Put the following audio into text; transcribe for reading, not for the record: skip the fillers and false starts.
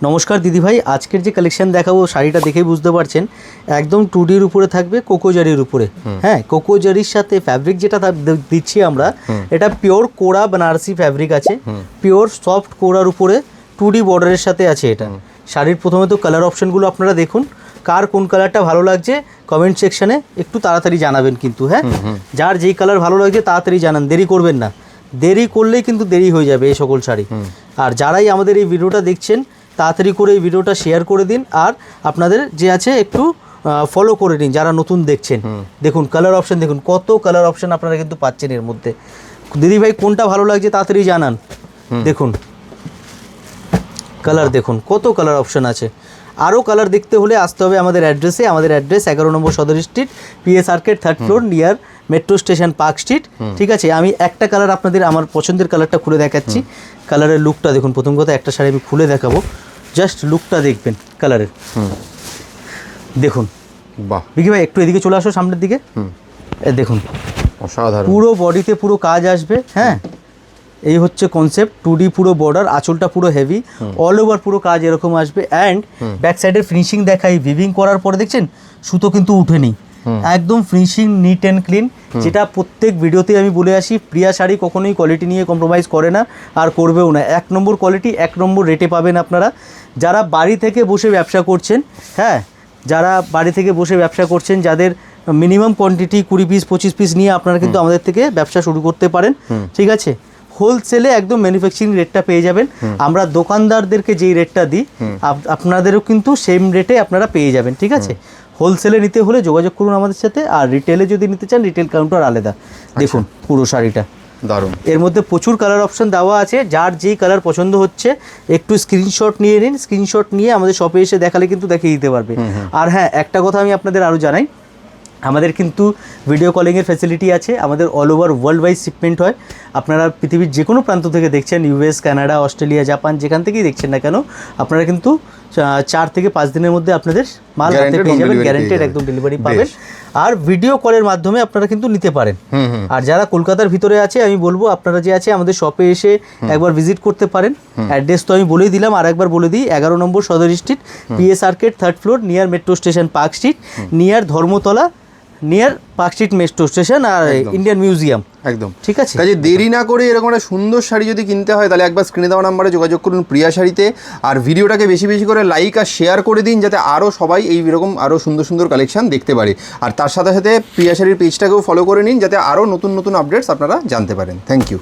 নমস্কার দিদি ভাই, আজকের যে কালেকশন দেখাবো শাড়িটা দেখেই বুঝতে পারছেন একদম 2Dর উপরে থাকবে, কোকোজারির উপরে। হ্যাঁ, কোকোজারির সাথে ফ্যাব্রিক যেটা দিচ্ছি আমরা, এটা পিওর কোরা বেনারসি ফ্যাব্রিক আছে, পিওর সফট কোরার উপরে 2D বর্ডারের সাথে আছে। এটা শাড়ির প্রথমে তো কালার অপশনগুলো আপনারা দেখুন, কার কোন কালারটা ভালো লাগছে কমেন্ট সেকশনে একটু তাড়াতাড়ি জানাবেন কিন্তু। হ্যাঁ, যার যেই কালার ভালো লাগছে তাড়াতাড়ি জানান, দেরি করবেন না, দেরি করলেই কিন্তু দেরি হয়ে যাবে এই সকল শাড়ি। আর যারাই আমাদের এই ভিডিওটা দেখছেন তাড়াতাড়ি করে এই ভিডিওটা শেয়ার করে দিন, আর আপনাদের যে আছে একটু ফলো করে নিন যারা নতুন দেখছেন। দেখুন কালার অপশন, দেখুন কত কালার অপশন আপনারা কিন্তু পাচ্ছেন এর মধ্যে। দিদি ভাই কোনটা ভালো লাগছে তাড়াতাড়ি জানান। দেখুন কালার, দেখুন কত কালার অপশন আছে। আরও কালার দেখতে হলে আসতে হবে আমাদের অ্যাড্রেসে। আমাদের address 11 number Sadar Street, PS Arcade, 3rd floor, near metro station, Park street. ঠিক আছে, আমি একটা কালার আপনাদের আমার পছন্দের কালারটা খুলে দেখাচ্ছি। কালারের লুকটা দেখুন। প্রথম কথা একটা শাড়ি আমি খুলে দেখাবো, জাস্ট লুকটা দেখবেন কালারের। দেখুন বাহ, বিকি ভাই একটু এদিকে চলে আসো সামনের দিকে। দেখুন অসাধারণ, পুরো বডিতে পুরো কাজ আসবে। হ্যাঁ, এই হচ্ছে কনসেপ্ট, 2D পুরো বর্ডার, আঁচলটা পুরো হেভি, অল ওভার পুরো কাজ এরকম আসবে। অ্যান্ড ব্যাক সাইডের ফিনিশিং দেখাই, ভিভিং করার পরে দেখছেন সুতো কিন্তু উঠেনি, একদম ফিনিশিং নিট অ্যান্ড ক্লিন। যেটা প্রত্যেক ভিডিওতে আমি বলে আসি, প্রিয়া শাড়ি কখনোই কোয়ালিটি নিয়ে কম্প্রোমাইজ করে না, আর করবেও না। 1 নম্বর কোয়ালিটি, 1 নম্বর রেটে পাবেন আপনারা। যারা বাড়ি থেকে বসে ব্যবসা করছেন, হ্যাঁ যারা বাড়ি থেকে বসে ব্যবসা করছেন, যাদের মিনিমাম কোয়ান্টিটি 20 পিস 25 পিস নিয়ে আপনারা কিন্তু আমাদের থেকে ব্যবসা শুরু করতে পারেন। ঠিক আছে, হোলসেলে একদম ম্যানুফ্যাকচারিং রেটটা পেয়ে যাবেন। আমরা দোকানদারদেরকে যেই রেটটা দিই আপনাদেরও কিন্তু সেম রেটে আপনারা পেয়ে যাবেন। ঠিক আছে, হোলসেলে নিতে হলে যোগাযোগ করুন আমাদের সাথে, আর রিটেলে যদি নিতে চান রিটেল কাউন্টার আলাদা। দেখুন পুরো শাড়িটা দারুণ, এর মধ্যে প্রচুর কালার অপশন দেওয়া আছে। যার যেই কালার পছন্দ হচ্ছে একটু স্ক্রিনশট নিয়ে নিন, স্ক্রিনশট নিয়ে আমাদের শপে এসে দেখালে কিন্তু দেখিয়ে দিতে পারবে। আর হ্যাঁ, একটা কথা আমি আপনাদের আরও জানাই, আমাদের কিন্তু ভিডিও কলিংয়ের ফ্যাসিলিটি আছে। আমাদের all over world wise shipment হয়। আপনারা পৃথিবীর যে কোনো প্রান্ত থেকে দেখছেন, ইউএস, কানাডা, অস্ট্রেলিয়া, জাপান, যেখান থেকেই দেখছেন না কেন, আপনারা কিন্তু 4 থেকে 5 দিনের মধ্যে আপনাদের মাল হাতে পেয়ে যাবেন, গ্যারান্টেড একদম ডেলিভারি পাবেন। আর ভিডিও কলের মাধ্যমে আপনারা কিন্তু নিতে পারেন। আর যারা কলকাতার ভিতরে আছে, আমি বলবো আপনারা যে আছে আমাদের শপে এসে একবার ভিজিট করতে পারেন। অ্যাড্রেস তো আমি বলেই দিলাম, আর একবার বলে দিই, 11 number Sadar Street, PS Arcade, 3rd floor, near metro station, Park Street, near Dharmatala, near Park Street metro station আর ইন্ডিয়ান মিউজিয়াম। একদম ঠিক আছে, কাজে দেরি না করে এরকম একটা সুন্দর শাড়ি যদি কিনতে হয় তাহলে একবার স্ক্রিনে দেওয়া নাম্বারে যোগাযোগ করুন প্রিয়া শাড়িতে। আর ভিডিওটাকে বেশি বেশি করে লাইক আর শেয়ার করে দিন, যাতে আরও সবাই এইরকম আরও সুন্দর সুন্দর কালেকশন দেখতে পারে। আর তার সাথে সাথে প্রিয়া শাড়ির পেজটাকেও ফলো করে নিন, যাতে আরও নতুন নতুন আপডেটস আপনারা জানতে পারেন। Thank you.